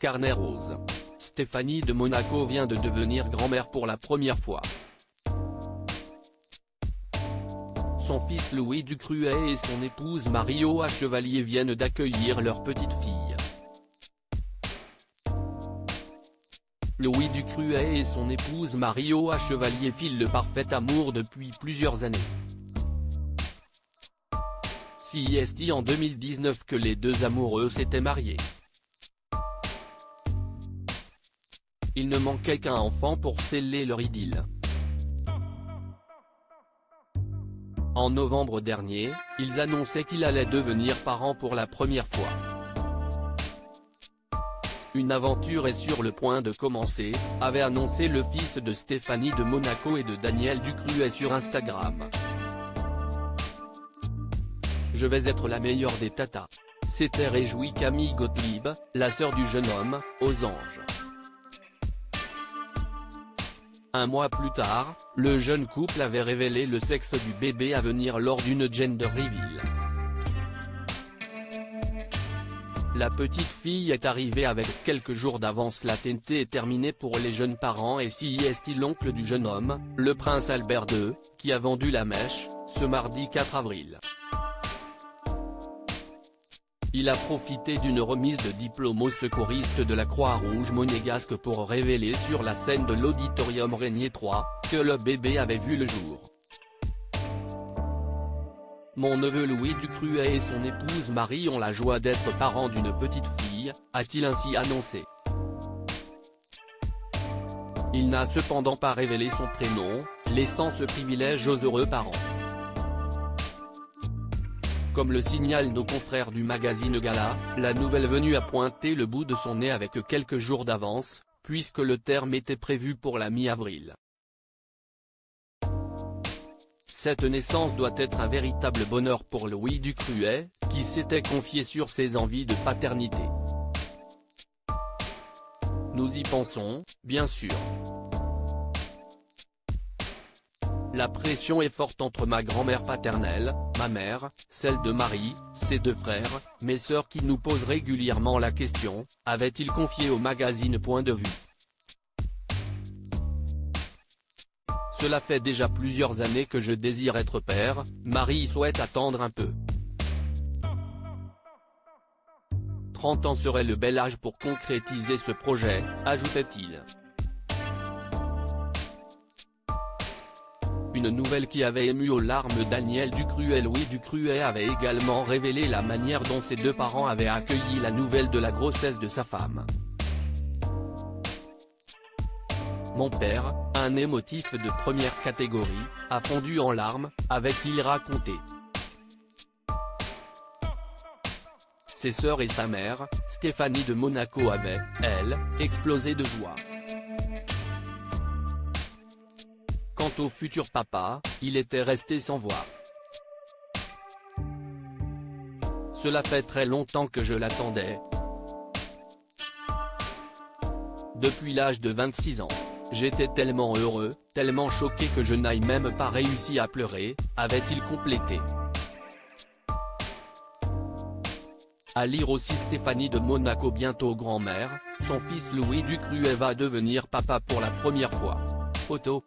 carnet rose. Stéphanie de Monaco vient de devenir grand-mère pour la première fois. Son fils Louis Ducruet et son épouse Marie-Oa Chevalier viennent d'accueillir leur petite fille. Louis Ducruet et son épouse Marie-Oa Chevalier filent le parfait amour depuis plusieurs années. Si est en 2019 que les deux amoureux s'étaient mariés. Il ne manquait qu'un enfant pour sceller leur idylle. En novembre dernier, ils annonçaient qu'ils allaient devenir parents pour la première fois. Une aventure est sur le point de commencer, avait annoncé le fils de Stéphanie de Monaco et de Daniel Ducruet sur Instagram. Je vais être la meilleure des tatas. S'était réjouie Camille Gottlieb, la sœur du jeune homme, aux anges. Un mois plus tard, le jeune couple avait révélé le sexe du bébé à venir lors d'une gender reveal. La petite fille est arrivée avec quelques jours d'avance. La TNT est terminée pour les jeunes parents et si est l'oncle du jeune homme, le prince Albert II, qui a vendu la mèche, ce mardi 4 avril. Il a profité d'une remise de diplôme aux secouristes de la Croix-Rouge monégasque pour révéler sur la scène de l'auditorium Régnier 3, que le bébé avait vu le jour. Mon neveu Louis Ducruet et son épouse Marie ont la joie d'être parents d'une petite fille, a-t-il ainsi annoncé. Il n'a cependant pas révélé son prénom, laissant ce privilège aux heureux parents. Comme le signalent nos confrères du magazine Gala, la nouvelle venue a pointé le bout de son nez avec quelques jours d'avance, puisque le terme était prévu pour la mi-avril. Cette naissance doit être un véritable bonheur pour Louis Ducruet, qui s'était confié sur ses envies de paternité. Nous y pensons, bien sûr. La pression est forte entre ma grand-mère paternelle, ma mère, celle de Marie, ses deux frères, mes sœurs qui nous posent régulièrement la question, avait-il confié au magazine Point de vue. Cela fait déjà plusieurs années que je désire être père, Marie souhaite attendre un peu. 30 ans serait le bel âge pour concrétiser ce projet, ajoutait-il. Une nouvelle qui avait ému aux larmes Daniel Ducruet. Louis Ducruet avait également révélé la manière dont ses deux parents avaient accueilli la nouvelle de la grossesse de sa femme. Mon père, un émotif de première catégorie, a fondu en larmes, avait-il raconté. Ses sœurs et sa mère, Stéphanie de Monaco avaient, elle, explosé de joie. Quant au futur papa, il était resté sans voix. Cela fait très longtemps que je l'attendais. Depuis l'âge de 26 ans. J'étais tellement heureux, tellement choqué que je n'ai même pas réussi à pleurer, avait-il complété. À lire aussi Stéphanie de Monaco bientôt grand-mère, son fils Louis Ducruet va devenir papa pour la première fois. Photo.